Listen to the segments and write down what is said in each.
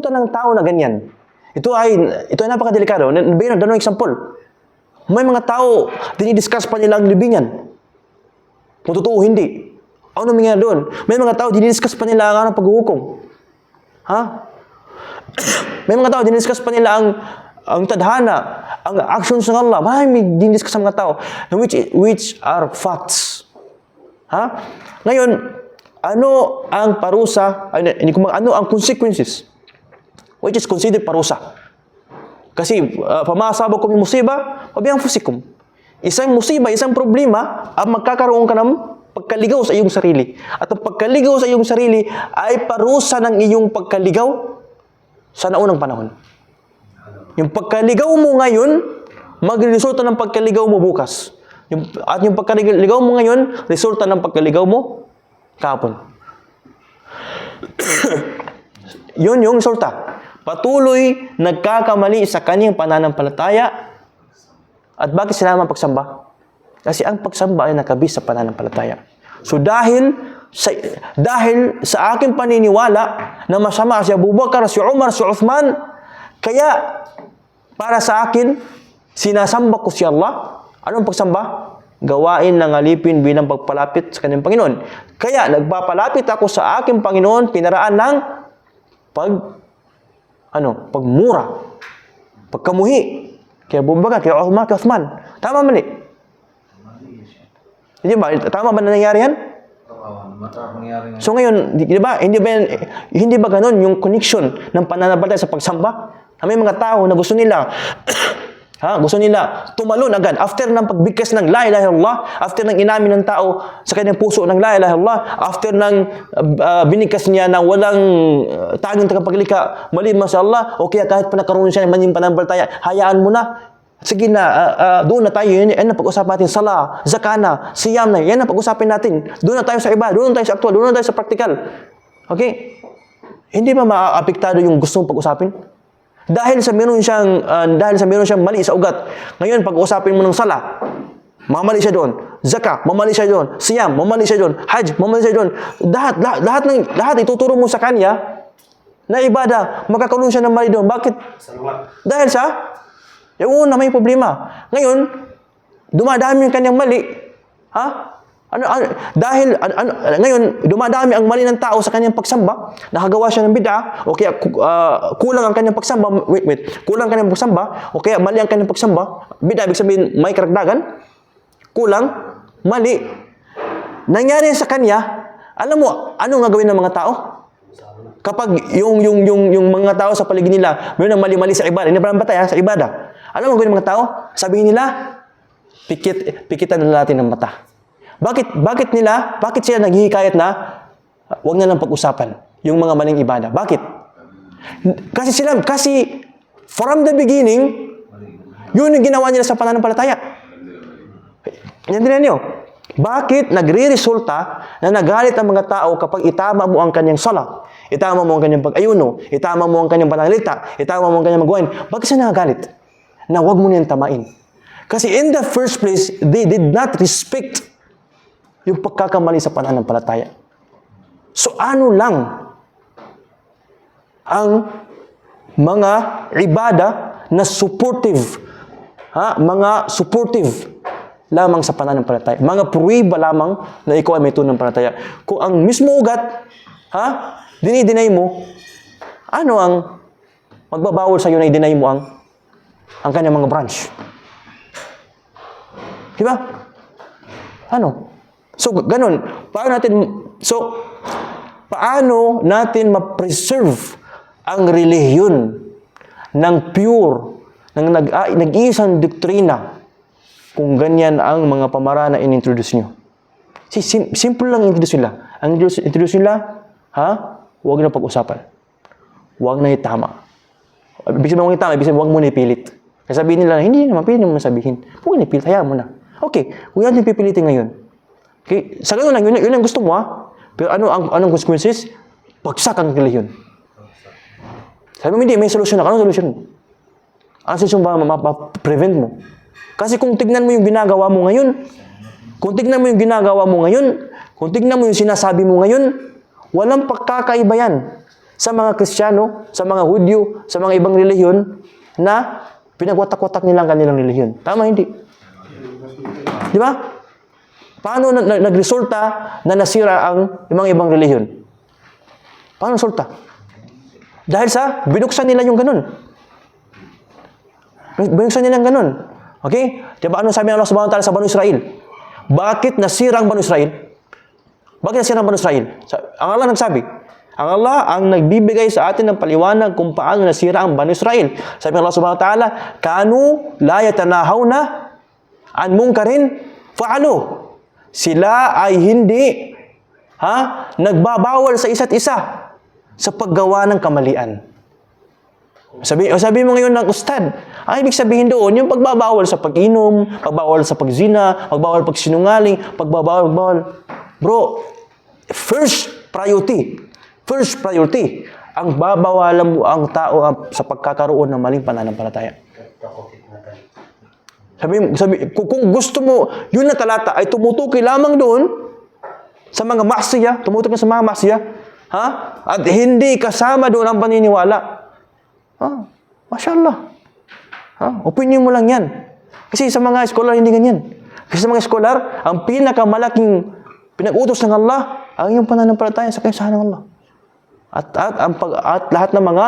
resulta ng tao na ganyan. Ito ay napakadelikado. Nabigyan ng example. May mga tao, dinidiscuss pa nila ang libingan. Kung totoo, hindi. Ano nangyayari doon? May mga tao, dinidiscuss pa nila ang paghuhukom. Ha? May mga tao, dinidiscuss pa nila ang tadhana, ang actions ng Allah. Marami dinidiscuss ang mga tao, which are facts. Ha? Ngayon, ano ang parusa, ano ang consequences? Which is considered parusa. Kasi, pamasabog kung yung musiba, pabiyang fusikum. Isang musiba, isang problema, ang magkakaroon ka ng pagkaligaw sa iyong sarili. At ang pagkaligaw sa iyong sarili ay parusa ng iyong pagkaligaw sa naunang panahon. Yung pagkaligaw mo ngayon, magresulta ng pagkaligaw mo bukas. At yung pagkaligaw mo ngayon, resulta ng pagkaligaw mo kahapon. Yun yung resulta. Patuloy nagkakamali sa kanyang pananampalataya. At bakit sila mapagsamba? Kasi ang pagsamba ay nakabis sa pananampalataya. So dahil sa aking paniniwala na masama si Abu Bakar, si Umar, si Uthman, kaya para sa akin, sinasamba ko si Allah. Anong pagsamba? Gawain ng alipin bilang pagpalapit sa kanyang Panginoon. Kaya nagpapalapit ako sa aking Panginoon, pinaraan ng pagmura, pagkamuhi. Kaya Abu Bakar, kaya Umar, kaya Uthman. Tama mali? Hindi ba? Tama ba na nangyari yan? So ngayon, di ba, hindi ba ganun yung connection ng pananampalataya sa pagsamba? May mga tao na gusto nila gusto nila tumalon agad after ng pagbigkas ng la ilaha illallah, after ng inamin ng tao sa kanyang puso ng la ilaha illallah, after ng binigkas niya ng walang tanging tagapaglikha maliban sa Allah, o kaya kahit pa nakaroon siya ng maning pananampalataya, hayaan mo na. Sige na, doon na tayo. Yan na pag-usapan natin. Sala, zakana, siyam na. Yan na pag-usapin natin. Doon na tayo sa iba. Doon na tayo sa aktual. Doon na tayo sa praktikal. Okay? Hindi ba maapektado yung gustong pag-usapin? Dahil sa meron siyang mali sa ugat. Ngayon, pag-usapin mo ng sala, mamali siya doon. Zaka, mamali siya doon. Siyam, mamali siya doon. Hajj, mamali siya doon. Lahat ituturo mo sa kanya na ibada, magkakaroon siya ng mali doon. Bakit? Dahil sa yung una may problema. Ngayon, dumadami yung kanyang mali. Ha? Ngayon, dumadami ang mali ng tao sa kanyang pagsamba. Nakagawa siya ng bid'a, o kaya kulang ang kanyang pagsamba. Kulang ang kanyang pagsamba, o kaya mali ang kanyang pagsamba. Bid'a, ibig sabihin, may karagdagan. Kulang, mali. Nangyari sa kanya, alam mo, anong gagawin ng mga tao? Kapag yung mga tao sa paligid nila, mayroon ng mali-mali sa ibada, hindi ba batay sa ibada? Alam mo gawin ng mga tao? Sabihin nila, pikitan na natin ng mata. Bakit sila naghihikayat na huwag na lang pag-usapan yung mga maling ibada? Bakit? Kasi from the beginning, yun yung ginawa nila sa pananampalataya. Yan niyo. Bakit nagre-resulta na nagalit ang mga tao kapag itama mo ang kanyang sala, itama mo ang kanyang pag-ayuno, itama mo ang kanyang pananalita, itama mo ang kanyang magawain? Bakit sila nagalit? Na huwag mo niyang tamain. Kasi in the first place, they did not respect yung pagkakamali sa pananampalataya. So ano lang ang mga ibada na supportive, mga supportive lamang sa pananampalataya. Mga pruweba lamang na ikaw ay may tunanampalataya. Kung ang mismo ugat, dinideny mo, ano ang magbabawal sa iyo na i-deny mo ang kanyang mga branch? Diba? Ano? So, ganun. Paano natin ma-preserve ang relihiyon ng pure, ng nag-iisang doktrina kung ganyan ang mga pamaraan na in-introduce nyo? Simple lang introduce nila. Ang introduce nila, huwag na pag-usapan. Huwag na itama. Ibig sabihin huwag itama, ibig sabihin huwag mo na ipilit. Kasi sabihin nila, hindi naman, pili naman sabihin. Huwag na ipilit, hayaan mo na. Okay, huwag natin pipilitin ngayon. Okay, sa ganun lang, yun ang gusto mo Pero anong consequences? Bagsak ang relihiyon. Sabi mo, hindi, may solusyon na. Anong solusyon? Anong solusyon ba ma-prevent mo? Kasi kung tignan mo yung ginagawa mo ngayon, kung tignan mo yung sinasabi mo ngayon, walang pagkakaiba yan sa mga Kristiyano, sa mga Hudyo, sa mga ibang relihiyon na pinagwatak-watak nila ang kanilang relihiyon. Tama, hindi? Di ba? Paano nagresulta na nasira ang mga ibang relihiyon? Paano resulta? Dahil sa binuksan nila yung ganun. Binuksan nila yung ganun. Okay? Diba ano sabi ng Allah Subhanahu wa Ta'ala sa Banu Israel? Bakit nasira ang Banu Israel? Bakit nasira ang Banu Israel? Ang Allah nagsabi. Ang Allah ang nagbibigay sa atin ng paliwanag kung paano nasira ang Banu Israel. Sabi ng Allah Subhanahu wa Ta'ala, kanu la yatanahawna an munkarin fa'alu. Sila ay hindi nagbabawal sa isa't isa sa paggawa ng kamalian. Sabi mo ngayon ng ustad, ang ibig sabihin doon, yung pagbabawal sa pag-inom, pagbabawal sa pagzina, pagbabawal pagsinungaling, pagbabawal. Bro, first priority, ang babawalan mo ang tao sa pagkakaroon ng maling pananampalataya. Kung gusto mo, yun na talata ay tumutukoy lamang doon sa mga maksiya, tumutukoy sa mga maksiya, at hindi kasama doon ang paniniwala. Mashallah. Opinion mo lang yan. Kasi sa mga scholar, hindi ganyan. Kasi sa mga scholar, ang pinakamalaking pinag-utos ng Allah, ang iyong pananampalataya sa kaysahan ng Allah. At lahat ng mga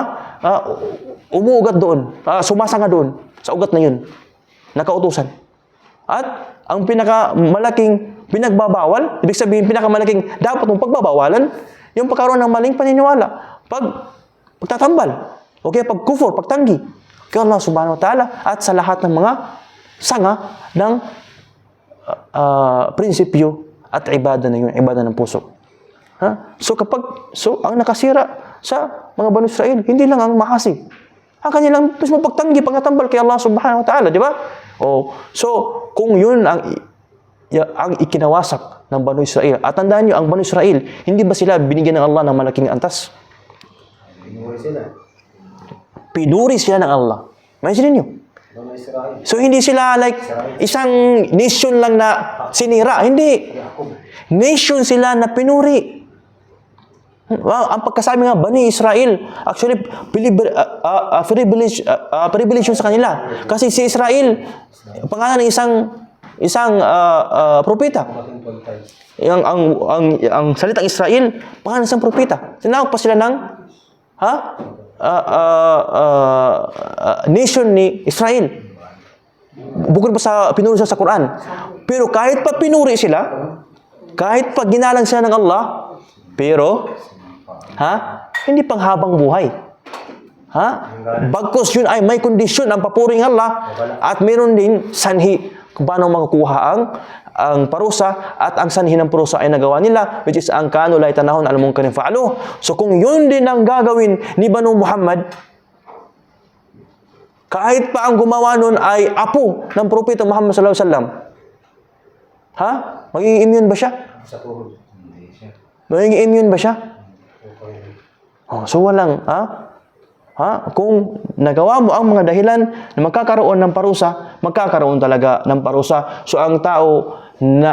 umuugat doon, sumasanga doon, sa ugat na yun, nakautusan. At ang pinakamalaking pinagbabawal, ibig sabihin, pinakamalaking dapat mong pagbabawalan, yung pagkaroon ng maling paniniwala, pagtatambal, okay, pagkufur, pagtanggi kay Allah Subhanahu wa Ta'ala at sa lahat ng mga sanga ng prinsipyo at ibada na yun, ibada ng puso. So ang nakasira sa mga Banu Israel, hindi lang ang maasi. Ang kanilang mismo pagtanggi, pagtatambal kay Allah Subhanahu wa Ta'ala, di ba? So kung yun ang ikinawasak ng Banu Israel, at tandaan nyo, ang Banu Israel, hindi ba sila binigyan ng Allah ng malaking antas? Pinuri sila ng Allah. Imagine nyo. So, hindi sila like isang nation lang na sinira. Hindi. Nation sila na pinuri. Ang pagkasabi nga, Bani Israel, actually, privilege yun sa kanila. Kasi si Israel, pangalan ng isang propeta. Ang salitang Israel, pangalan ng isang propeta. Tinawag pa sila ng nation ni Israel. Bukod pa sa pinuri sa Quran. Pero kahit pa pinuri sila, kahit pa ginalang sila ng Allah, pero hindi pang habang buhay. Bagkus yun ay may kondisyon ang papuring Allah at meron din sanhi kung paano makukuha ang parusa, at ang sanhi ng parusa ay nagawa nila, which is ang kanu la yatanahun al munkarin fa'alu. So kung yun din ang gagawin ni Banu Muhammad, kahit pa ang gumawa nun ay apo ng propeta Muhammad sallallahu alaihi wasallam, magiging immune ba siya? Magiging immune ba siya? So walang, kung nagawa mo ang mga dahilan na magkakaroon ng parusa, magkakaroon talaga ng parusa. So ang tao,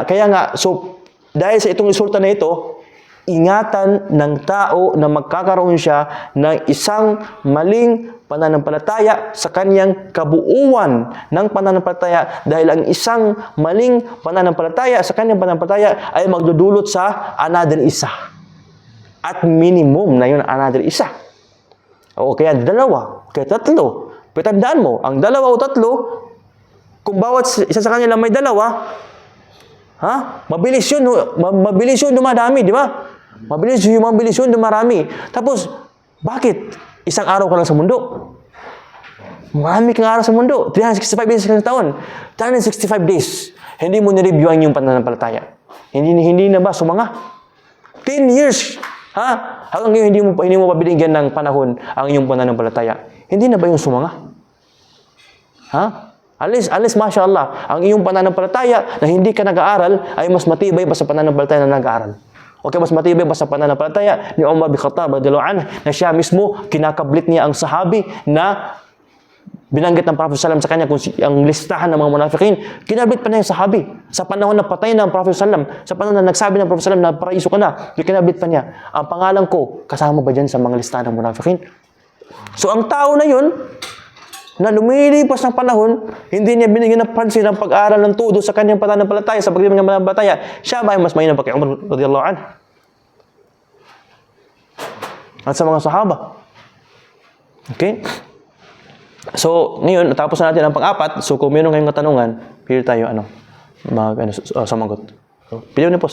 kaya nga, so dahil sa itong resulta na ito, ingatan ng tao na magkakaroon siya ng isang maling pananampalataya sa kanyang kabuuan ng pananampalataya, dahil ang isang maling pananampalataya sa kanyang pananampalataya ay magdudulot sa another isa. At minimum na yun another isa. O kaya dalawa, kaya tatlo. Pero tandaan mo, ang dalawa o tatlo, kung bawat isa sa kanila may dalawa, mabilis yun dumadami, di ba? Mabilis yun dumarami. Tapos, bakit? Isang araw ka lang sa mundo. Marami kang araw sa mundo. 365 days sa taon. 365 days. Hindi mo nireview ang iyong pananampalataya. Hindi na ba sumanga? 10 years. Hanggang ngayon hindi mo pa binigyan ng panahon ang iyong pananampalataya. Hindi na ba yung sumanga? Alis, mashallah, ang iyong pananampalataya na hindi ka nag-aaral ay mas matibay pa sa pananampalataya na nag-aaral. Okay, mas matibay pa sa pananampalataya ni Umar bin Khattab radhiyallahu anhu, na siya mismo kinakablit niya ang sahabi na binanggit ng Prophet Sallam sa kanya kung ang listahan ng mga munafikin, kinabit pa niya yung sahabi. Sa panahon na patay na ang Prophet Sallam, sa panahon na nagsabi ng Prophet Sallam na paraiso ka na, kinabit pa niya, ang pangalan ko, kasama ba dyan sa mga listahan ng munafikin? So ang tao na yun, na lumilipas ng panahon, hindi niya binigyan ng pansin ang pag-aaral ng todo sa kanyang pananampalataya, sa pagdibig ng pananampalataya, siya ba ay mas mainam pa kay Umar radiyallahu anhu? At sa mga sahaba. Okay? So, ngayon, natapos na natin ang pang-apat. So, kung meron kayong katanungan, pili tayo, sumagot. So, pili niyo po.